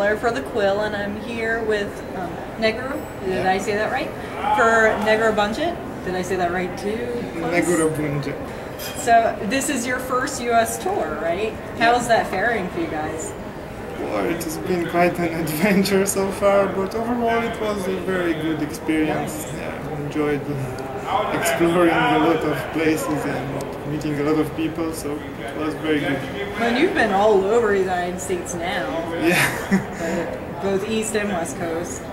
Miller for The-Quill, and I'm here with Negru. Did I say that right? For Negura Bunget. Did I say that right too? Negura Bunget. So this is your first U.S. tour, right? How's that faring for you guys? Well, it has been quite an adventure so far, but overall it was a very good experience. Yeah, I enjoyed exploring a lot of places and meeting a lot of people, so it was very good. Well, you've been all over the United States now. Yeah. Both East and West Coast.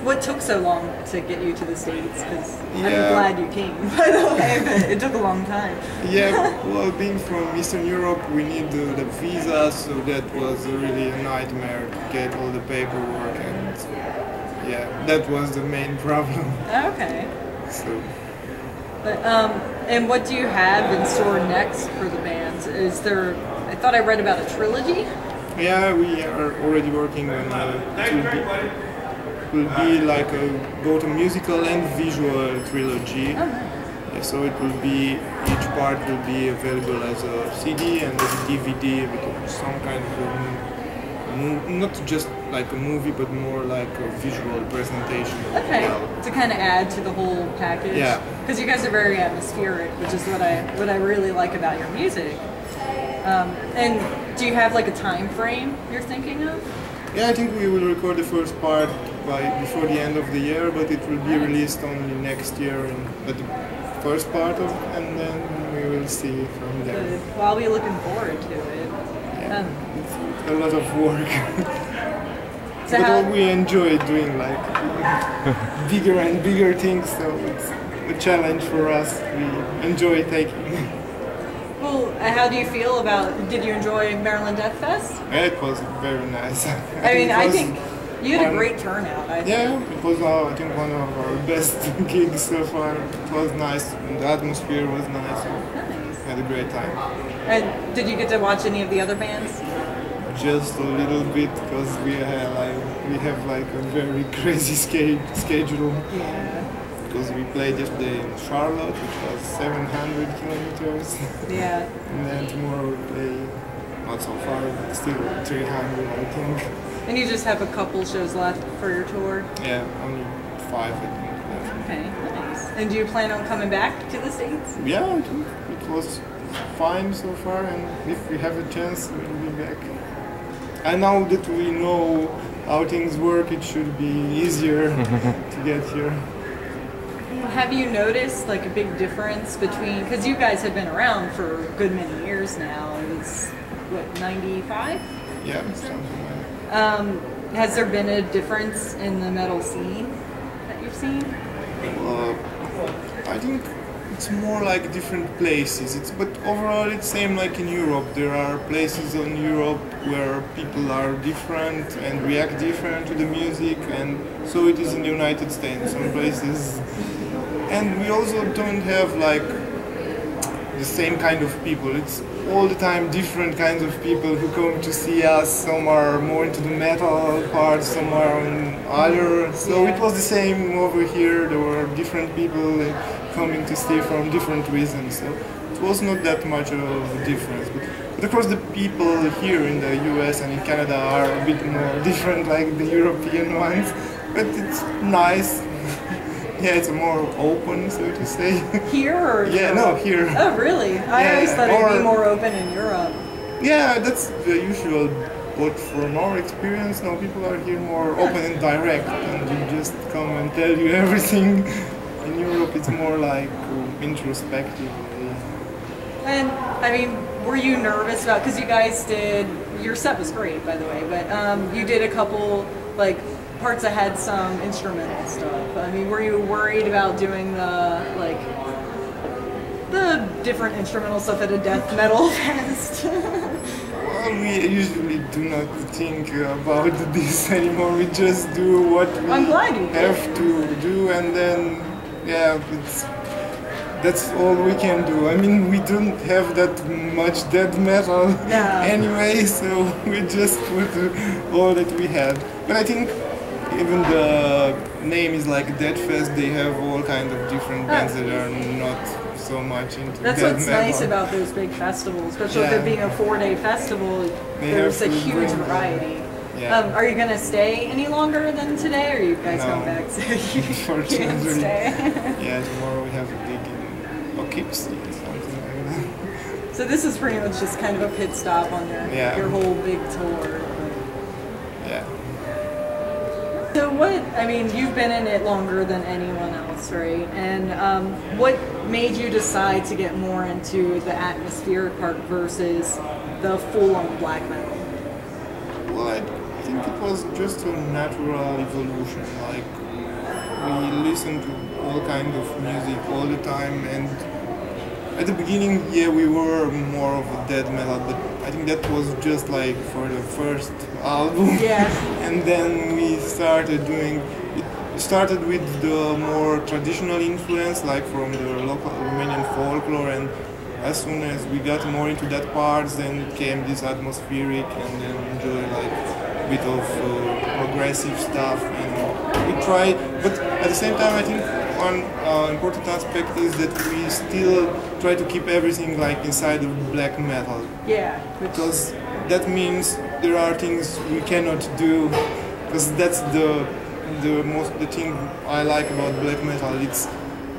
What took so long to get you to the States? Because I'm glad you came, by the way, but it took a long time. Yeah, well, being from Eastern Europe, we need the visa, so that was really a nightmare to get all the paperwork, and yeah, that was the main problem. Okay. So. But, and what do you have in store next for the bands? Is there, I thought I read about a trilogy? Yeah, we are already working on it will be like both a musical and visual trilogy. Oh, nice. Yeah, so it will be, each part will be available as a CD and as a DVD with some kind of not just like a movie, but more like a visual presentation. Okay, to kind of add to the whole package. Yeah. Because you guys are very atmospheric, which is what I really like about your music. And do you have like a time frame you're thinking of? Yeah, I think we will record the first part before the end of the year, but it will be released only next year, but the first part of, and then we will see from there. Good. Well, I'll be looking forward to it. Yeah, it's a lot of work. So but we enjoy doing like bigger and bigger things, so it's a challenge for us. We enjoy taking. Well, how do you feel about, did you enjoy Maryland Deathfest? Yeah, it was very nice. I think you had a great turnout. Yeah, it was I think one of our best gigs so far. It was nice, and the atmosphere was nice. So Nice. had a great time. And did you get to watch any of the other bands? Just a little bit, because we have like a very crazy schedule. Yeah. Because we played yesterday in Charlotte, which was 700 kilometers. Yeah. And then tomorrow we play not so far, but still 300, I think. And you just have a couple shows left for your tour? Yeah, only 5, I think. Left. Okay, nice. And do you plan on coming back to the States? Yeah, I think it was fine so far, and if we have a chance, we'll be back. And now that we know how things work, it should be easier to get here. Have you noticed like a big difference between, because you guys have been around for a good many years now, it was, what, 95? Yeah, something like that. Has there been a difference in the metal scene that you've seen? I think it's more like different places. But overall it's same like in Europe. There are places in Europe where people are different and react different to the music, and so it is in the United States, some places. And we also don't have like the same kind of people. It's all the time different kinds of people who come to see us. Some are more into the metal part, some are on other. So it was the same over here. There were different people coming to see from different reasons. So it was not that much of a difference. But of course the people here in the US and in Canada are a bit more different, like the European ones. But it's nice. Yeah, it's more open, so to say. Here or yeah, Europe? no, here. Oh, really? I always thought it'd be more open in Europe. Yeah, that's the usual. But from our experience, no, people are here more open and direct, and you just come and tell you everything. In Europe, it's more like introspective. And I mean, were you nervous about? Because you guys did. Your set was great, by the way, but you did a couple like parts that had some instrumental stuff. I mean, were you worried about doing the different instrumental stuff at a death metal fest? Well, we usually do not think about this anymore. We just do what we have to do, and then yeah, that's all we can do. I mean, we don't have that much death metal anyway, so we just put all that we have. But I think even the name is like Deathfest, they have all kinds of different bands that are not so much into That's death what's metal. nice about those big festivals, especially with it being a 4-day festival, there's a huge variety. Yeah. Are you gonna stay any longer than today, or are you guys No. going back? So you can't Unfortunately. stay. Yeah, tomorrow we have a gig in Poughkeepsie, something like that. So this is pretty much just kind of a pit stop on your whole big tour. Yeah. So I mean, you've been in it longer than anyone else, right? And what made you decide to get more into the atmospheric part versus the full-on black metal? Well, I think it was just a natural evolution. Like, we listen to all kinds of music all the time, and at the beginning, yeah, we were more of a death metal, but I think that was just like for the first album. Yeah. And then we started doing, it started with the more traditional influence, like from the local Romanian folklore, and as soon as we got more into that part, then came this atmospheric, and then enjoy like a bit of progressive stuff, and we try, but at the same time I think one important aspect is that we still try to keep everything like inside of black metal. Yeah. Because that means there are things we cannot do, because that's the thing I like about black metal. It's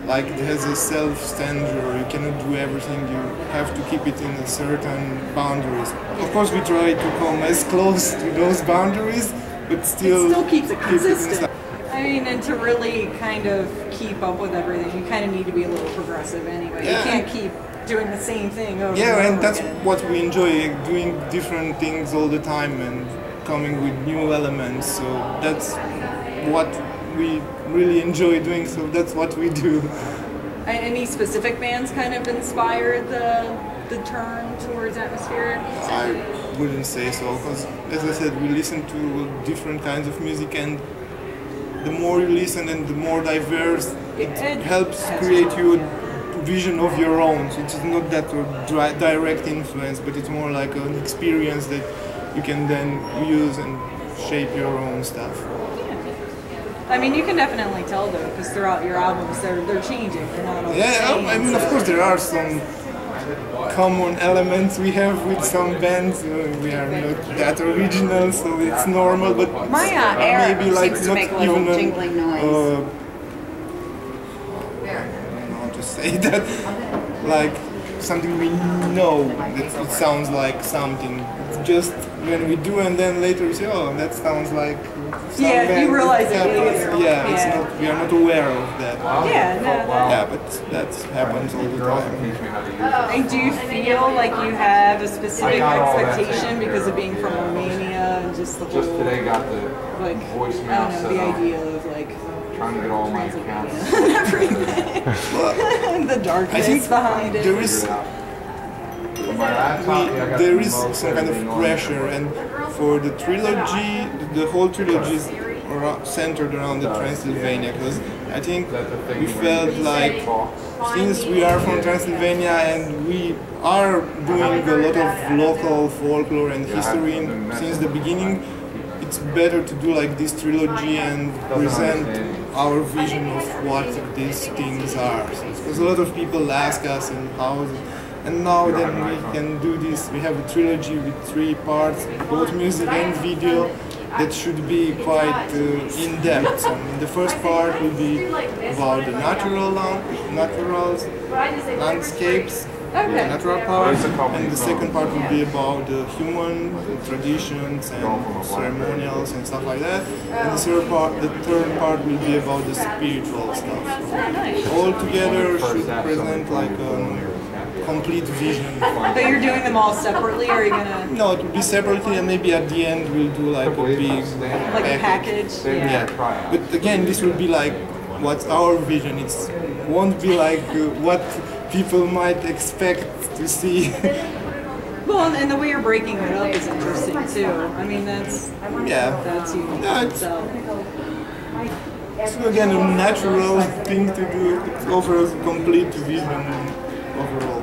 like it has a self-standard. You cannot do everything. You have to keep it in a certain boundaries. Of course, we try to come as close to those boundaries, but still keeps it consistent. inside. I mean, and to really kind of keep up with everything, you kind of need to be a little progressive anyway. Yeah. You can't keep doing the same thing over Yeah, and and over that's again. what we enjoy, doing different things all the time and coming with new elements. So that's what we really enjoy doing, so that's what we do. Any specific bands kind of inspired the turn towards atmospheric? I wouldn't say so, because as I said, we listen to different kinds of music, and the more you listen and the more diverse, it helps create you a vision of your own. So it's not that a direct influence, but it's more like an experience that you can then use and shape your own stuff. I mean, you can definitely tell though, because throughout your albums, they're changing. They're not all the same. I mean, of course, there are some common elements we have with some bands. We are not that original, so it's normal. But My air maybe like seems to not make a little even jingling noise. I don't know how to say that. Like something we know that it sounds like something. It's just when we do, and then later we say, "Oh, that sounds like." Yeah, band you realize it happens." later. Yeah, it's Yeah. not. We are not aware of that. Yeah, no. Yeah, but that happens all the time. And do you feel like you have a specific expectation because of being from Romania and just the whole, Just today got the like, voicemail I don't know, set the up. idea of like Trying to get all my accounts. everything, the darkness behind it. There is My laptop, yeah, I got there the is most some kind of everything on pressure, and for the trilogy, the whole trilogy is centered around the Transylvania, because I think we felt like since we are from Transylvania and we are doing a lot of local folklore and history since the beginning, it's better to do like this trilogy and present our vision of what these things are. Because a lot of people ask us and how is it. And now then we can do this. We have a trilogy with 3 parts, both music and video, that should be quite in-depth. So the first part will be about the natural landscapes, the natural part, and the second part will be about the human traditions and ceremonials and stuff like that. And the third part will be about the spiritual stuff. All together should present like a complete vision. But you're doing them all separately, or are you gonna No, it will be separately, and maybe at the end we'll do like a big like a package? Yeah. But again, this will be like what's our vision. It won't be like what people might expect to see. Well, and the way you're breaking it up is interesting too. I mean, that's unique. Yeah, it's- So, It's again a natural thing to do. It offers a complete vision overall.